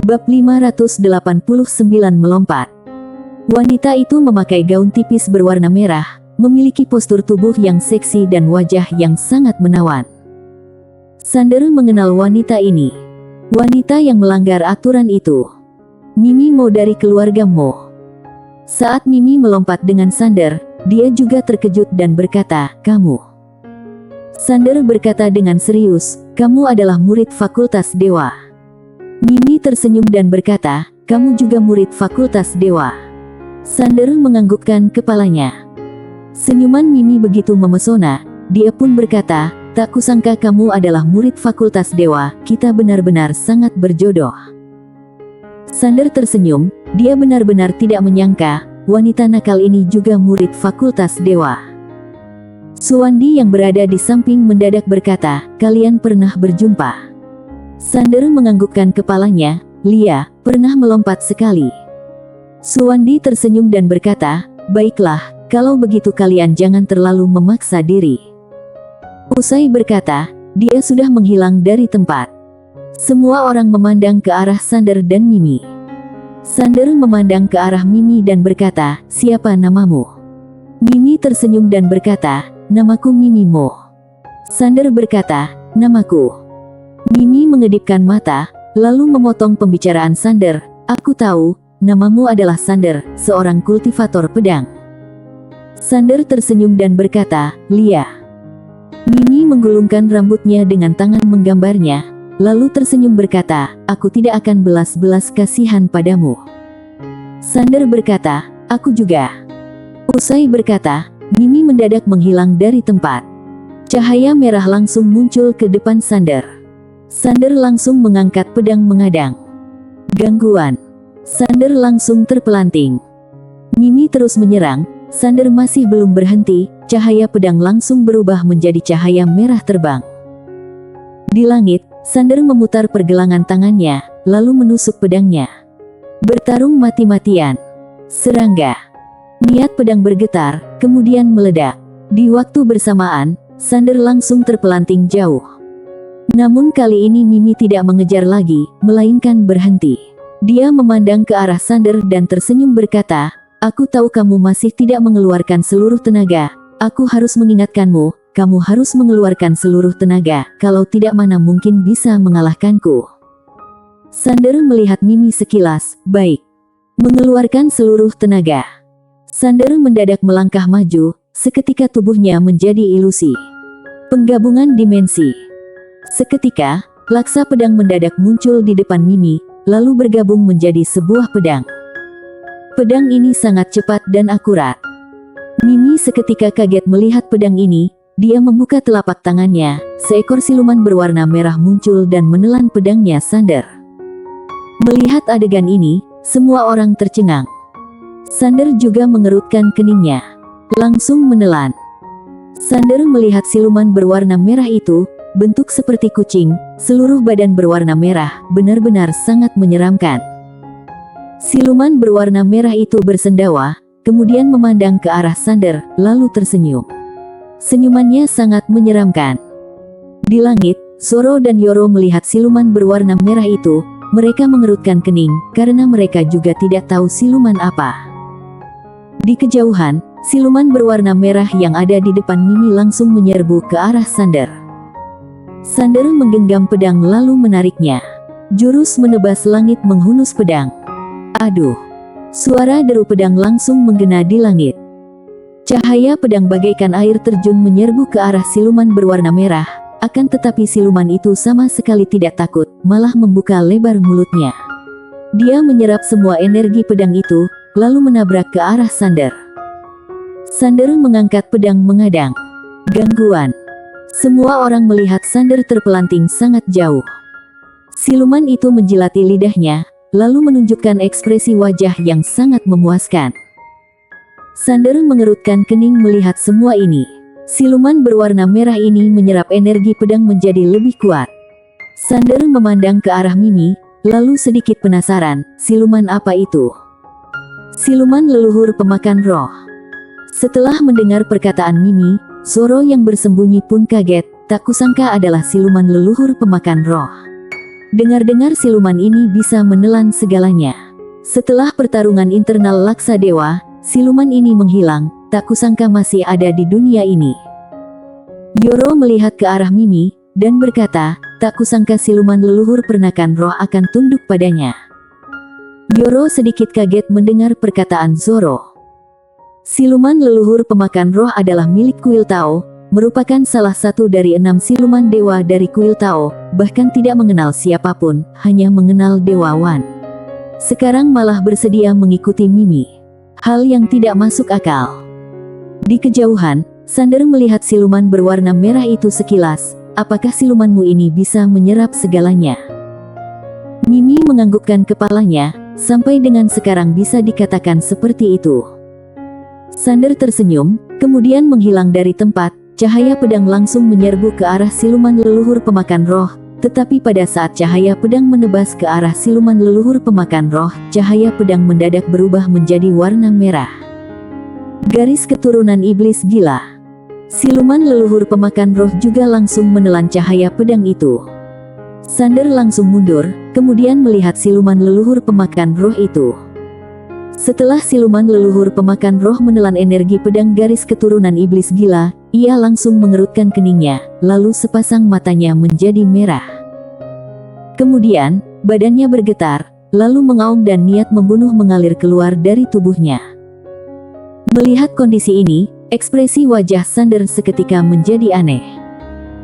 Bab 589 melompat. Wanita itu memakai gaun tipis berwarna merah, memiliki postur tubuh yang seksi dan wajah yang sangat menawan. Sander mengenal wanita ini. Wanita yang melanggar aturan itu. Mimi Mo dari keluarga Mo. Saat Mimi melompat dengan Sander, dia juga terkejut dan berkata, "Kamu." Sander berkata dengan serius, "Kamu adalah murid Fakultas Dewa." Mimi tersenyum dan berkata, "Kamu juga murid Fakultas Dewa." Sander menganggukkan kepalanya. Senyuman Mimi begitu memesona, dia pun berkata, "Tak kusangka kamu adalah murid Fakultas Dewa, kita benar-benar sangat berjodoh." Sander tersenyum, dia benar-benar tidak menyangka, wanita nakal ini juga murid Fakultas Dewa. Suwandi yang berada di samping mendadak berkata, "Kalian pernah berjumpa?" Sander menganggukkan kepalanya, "Lia, pernah melompat sekali." Suwandi tersenyum dan berkata, "Baiklah, kalau begitu kalian jangan terlalu memaksa diri." Usai berkata, dia sudah menghilang dari tempat. Semua orang memandang ke arah Sander dan Mimi. Sander memandang ke arah Mimi dan berkata, "Siapa namamu?" Mimi tersenyum dan berkata, "Namaku Mimi Mo." Sander berkata, "Namaku." Mimi mengedipkan mata, lalu memotong pembicaraan Sander, "Aku tahu, namamu adalah Sander, seorang kultivator pedang." Sander tersenyum dan berkata, "Lia." Mimi menggulungkan rambutnya dengan tangan menggambarnya, lalu tersenyum berkata, "Aku tidak akan belas-belas kasihan padamu." Sander berkata, "Aku juga." Usai berkata, Mimi mendadak menghilang dari tempat. Cahaya merah langsung muncul ke depan Sander. Sander langsung mengangkat pedang mengadang. Gangguan. Sander langsung terpelanting. Mimi terus menyerang, Sander masih belum berhenti, cahaya pedang langsung berubah menjadi cahaya merah terbang. Di langit, Sander memutar pergelangan tangannya, lalu menusuk pedangnya. Bertarung mati-matian. Serangga. Niat pedang bergetar, kemudian meledak. Di waktu bersamaan, Sander langsung terpelanting jauh. Namun kali ini Mimi tidak mengejar lagi, melainkan berhenti. Dia memandang ke arah Sander dan tersenyum berkata, "Aku tahu kamu masih tidak mengeluarkan seluruh tenaga. Aku harus mengingatkanmu. Kamu harus mengeluarkan seluruh tenaga, kalau tidak mana mungkin bisa mengalahkanku." Sander melihat Mimi sekilas, "Baik." Mengeluarkan seluruh tenaga. Sander mendadak melangkah maju, seketika tubuhnya menjadi ilusi. Penggabungan dimensi. Seketika, laksa pedang mendadak muncul di depan Mimi, lalu bergabung menjadi sebuah pedang. Pedang ini sangat cepat dan akurat. Mimi seketika kaget melihat pedang ini. Dia membuka telapak tangannya, seekor siluman berwarna merah muncul dan menelan pedangnya Sander. Melihat adegan ini, semua orang tercengang. Sander juga mengerutkan keningnya. Langsung menelan. Sander melihat siluman berwarna merah itu, bentuk seperti kucing, seluruh badan berwarna merah, benar-benar sangat menyeramkan. Siluman berwarna merah itu bersendawa, kemudian memandang ke arah Sander, lalu tersenyum. Senyumannya sangat menyeramkan. Di langit, Zoro dan Yoro melihat siluman berwarna merah itu, mereka mengerutkan kening, karena mereka juga tidak tahu siluman apa. Di kejauhan, siluman berwarna merah yang ada di depan Mimi langsung menyerbu ke arah Sander. Sander menggenggam pedang lalu menariknya. Jurus menebas langit menghunus pedang. Aduh! Suara deru pedang langsung menggena di langit. Cahaya pedang bagaikan air terjun menyerbu ke arah siluman berwarna merah, akan tetapi siluman itu sama sekali tidak takut, malah membuka lebar mulutnya. Dia menyerap semua energi pedang itu, lalu menabrak ke arah Sander. Sander mengangkat pedang mengadang. Gangguan. Semua orang melihat Sander terpelanting sangat jauh. Siluman itu menjilati lidahnya, lalu menunjukkan ekspresi wajah yang sangat memuaskan. Sander mengerutkan kening melihat semua ini. Siluman berwarna merah ini menyerap energi pedang menjadi lebih kuat. Sander memandang ke arah Mimi, lalu sedikit penasaran, siluman apa itu? Siluman leluhur pemakan roh. Setelah mendengar perkataan Mimi, Zoro yang bersembunyi pun kaget, tak kusangka adalah siluman leluhur pemakan roh. Dengar-dengar siluman ini bisa menelan segalanya. Setelah pertarungan internal Laksa Dewa, siluman ini menghilang, tak kusangka masih ada di dunia ini. Yoro melihat ke arah Mimi, dan berkata, tak kusangka siluman leluhur pernakan roh akan tunduk padanya. Yoro sedikit kaget mendengar perkataan Zoro. Siluman leluhur pemakan roh adalah milik kuil Tao, merupakan salah satu dari 6 siluman dewa dari kuil Tao, bahkan tidak mengenal siapapun, hanya mengenal Dewa Wan. Sekarang malah bersedia mengikuti Mimi. Hal yang tidak masuk akal. Di kejauhan, Sander melihat siluman berwarna merah itu sekilas. Apakah silumanmu ini bisa menyerap segalanya? Mimi menganggukkan kepalanya, sampai dengan sekarang bisa dikatakan seperti itu. Sander tersenyum, kemudian menghilang dari tempat. Cahaya pedang langsung menyerbu ke arah siluman leluhur pemakan roh, tetapi pada saat cahaya pedang menebas ke arah siluman leluhur pemakan roh, cahaya pedang mendadak berubah menjadi warna merah. Garis keturunan iblis gila. Siluman leluhur pemakan roh juga langsung menelan cahaya pedang itu. Sander langsung mundur, kemudian melihat siluman leluhur pemakan roh itu. Setelah siluman leluhur pemakan roh menelan energi pedang garis keturunan iblis gila, ia langsung mengerutkan keningnya, lalu sepasang matanya menjadi merah. Kemudian, badannya bergetar, lalu mengaum dan niat membunuh mengalir keluar dari tubuhnya. Melihat kondisi ini, ekspresi wajah Sander seketika menjadi aneh.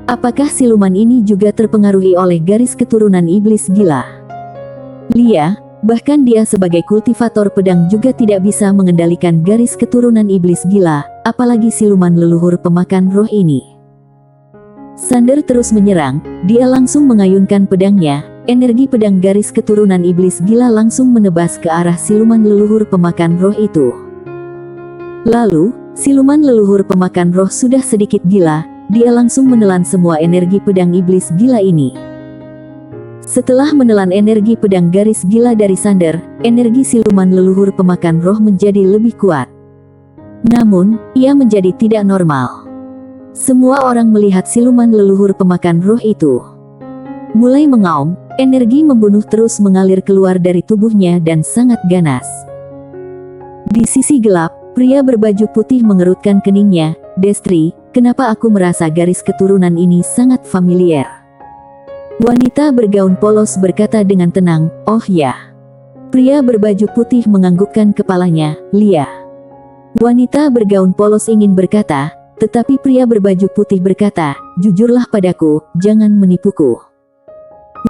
Apakah siluman ini juga terpengaruhi oleh garis keturunan iblis gila? Lia, bahkan dia sebagai kultivator pedang juga tidak bisa mengendalikan garis keturunan iblis gila, apalagi siluman leluhur pemakan roh ini. Sander terus menyerang, dia langsung mengayunkan pedangnya, energi pedang garis keturunan iblis gila langsung menebas ke arah siluman leluhur pemakan roh itu. Lalu, siluman leluhur pemakan roh sudah sedikit gila, dia langsung menelan semua energi pedang iblis gila ini. Setelah menelan energi pedang garis gila dari Sander, energi siluman leluhur pemakan roh menjadi lebih kuat. Namun, ia menjadi tidak normal. Semua orang melihat siluman leluhur pemakan roh itu. Mulai mengaum, energi membunuh terus mengalir keluar dari tubuhnya dan sangat ganas. Di sisi gelap, pria berbaju putih mengerutkan keningnya, Destri, kenapa aku merasa garis keturunan ini sangat familiar? Wanita bergaun polos berkata dengan tenang, oh ya. Pria berbaju putih menganggukkan kepalanya, Lia. Wanita bergaun polos ingin berkata, tetapi pria berbaju putih berkata, jujurlah padaku, jangan menipuku.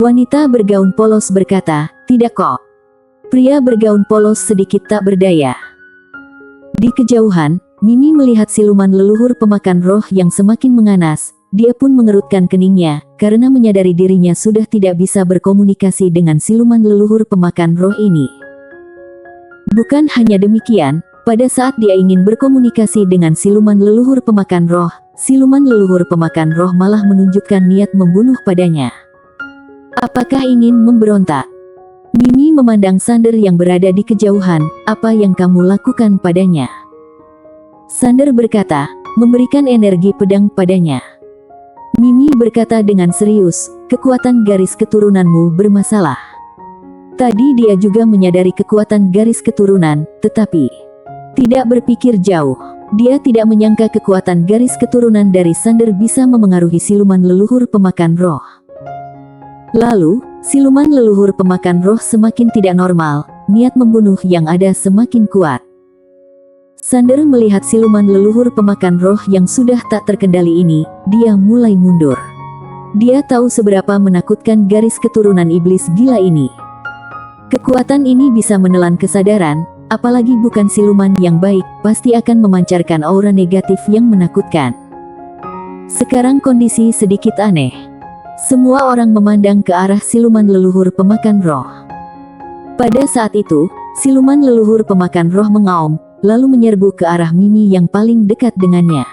Wanita bergaun polos berkata, tidak kok. Pria bergaun polos sedikit tak berdaya. Di kejauhan, Mimi melihat siluman leluhur pemakan roh yang semakin menganas. Dia pun mengerutkan keningnya, karena menyadari dirinya sudah tidak bisa berkomunikasi dengan siluman leluhur pemakan roh ini. Bukan hanya demikian, pada saat dia ingin berkomunikasi dengan siluman leluhur pemakan roh, siluman leluhur pemakan roh malah menunjukkan niat membunuh padanya. Apakah ingin memberontak? Mimi memandang Sander yang berada di kejauhan, apa yang kamu lakukan padanya? Sander berkata, memberikan energi pedang padanya. Mimi berkata dengan serius, kekuatan garis keturunanmu bermasalah. Tadi dia juga menyadari kekuatan garis keturunan, tetapi tidak berpikir jauh. Dia tidak menyangka kekuatan garis keturunan dari Sander bisa memengaruhi siluman leluhur pemakan roh. Lalu, siluman leluhur pemakan roh semakin tidak normal, niat membunuh yang ada semakin kuat. Sander melihat siluman leluhur pemakan roh yang sudah tak terkendali ini, dia mulai mundur. Dia tahu seberapa menakutkan garis keturunan iblis gila ini. Kekuatan ini bisa menelan kesadaran, apalagi bukan siluman yang baik, pasti akan memancarkan aura negatif yang menakutkan. Sekarang kondisi sedikit aneh. Semua orang memandang ke arah siluman leluhur pemakan roh. Pada saat itu, siluman leluhur pemakan roh mengaum, lalu menyerbu ke arah Mimi yang paling dekat dengannya.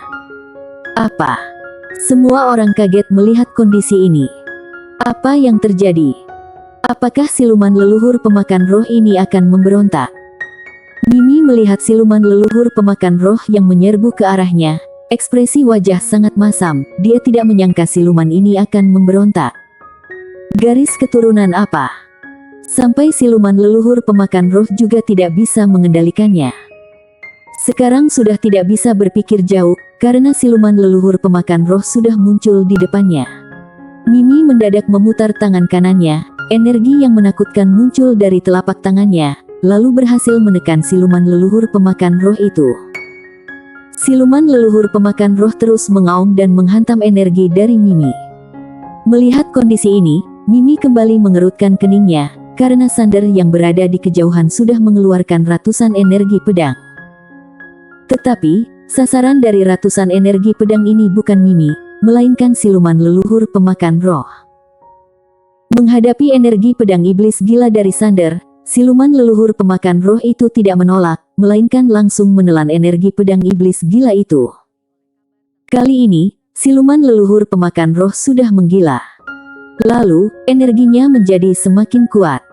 Apa? Semua orang kaget melihat kondisi ini. Apa yang terjadi? Apakah siluman leluhur pemakan roh ini akan memberontak? Mimi melihat siluman leluhur pemakan roh yang menyerbu ke arahnya. Ekspresi wajah sangat masam, dia tidak menyangka siluman ini akan memberontak. Garis keturunan apa? Sampai siluman leluhur pemakan roh juga tidak bisa mengendalikannya. Sekarang sudah tidak bisa berpikir jauh, karena siluman leluhur pemakan roh sudah muncul di depannya. Mimi mendadak memutar tangan kanannya, energi yang menakutkan muncul dari telapak tangannya, lalu berhasil menekan siluman leluhur pemakan roh itu. Siluman leluhur pemakan roh terus mengaum dan menghantam energi dari Mimi. Melihat kondisi ini, Mimi kembali mengerutkan keningnya, karena Sander yang berada di kejauhan sudah mengeluarkan ratusan energi pedang. Tetapi, sasaran dari ratusan energi pedang ini bukan Mimi, melainkan siluman leluhur pemakan roh. Menghadapi energi pedang iblis gila dari Sander, siluman leluhur pemakan roh itu tidak menolak, melainkan langsung menelan energi pedang iblis gila itu. Kali ini, siluman leluhur pemakan roh sudah menggila. Lalu, energinya menjadi semakin kuat.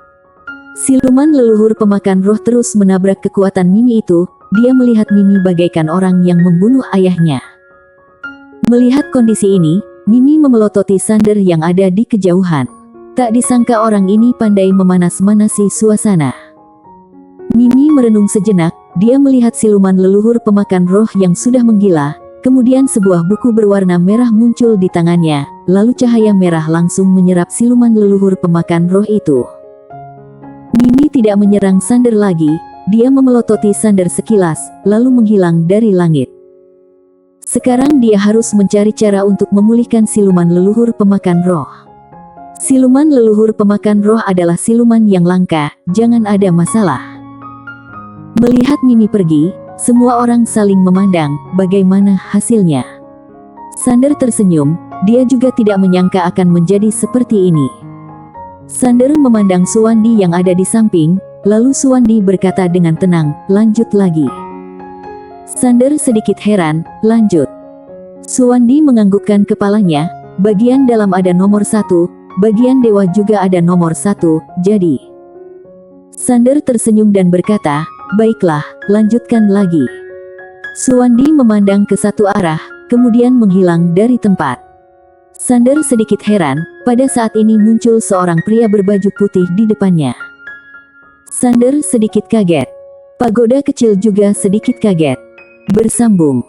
Siluman leluhur pemakan roh terus menabrak kekuatan Mimi itu. Dia melihat Mimi bagaikan orang yang membunuh ayahnya. Melihat kondisi ini, Mimi memelototi Sander yang ada di kejauhan. Tak disangka orang ini pandai memanas-manasi suasana. Mimi merenung sejenak, dia melihat siluman leluhur pemakan roh yang sudah menggila. Kemudian sebuah buku berwarna merah muncul di tangannya, lalu cahaya merah langsung menyerap siluman leluhur pemakan roh itu. Mimi tidak menyerang Sander lagi, dia memelototi Sander sekilas, lalu menghilang dari langit. Sekarang dia harus mencari cara untuk memulihkan siluman leluhur pemakan roh. Siluman leluhur pemakan roh adalah siluman yang langka, jangan ada masalah. Melihat Mimi pergi, semua orang saling memandang, bagaimana hasilnya. Sander tersenyum, dia juga tidak menyangka akan menjadi seperti ini. Sander memandang Suwandi yang ada di samping, lalu Suwandi berkata dengan tenang, lanjut lagi. Sander sedikit heran, lanjut. Suwandi menganggukkan kepalanya, bagian dalam ada nomor 1, bagian dewa juga ada nomor 1, jadi. Sander tersenyum dan berkata, baiklah, lanjutkan lagi. Suwandi memandang ke satu arah, kemudian menghilang dari tempat. Sander sedikit heran, pada saat ini muncul seorang pria berbaju putih di depannya. Sander sedikit kaget. Pagoda kecil juga sedikit kaget. Bersambung.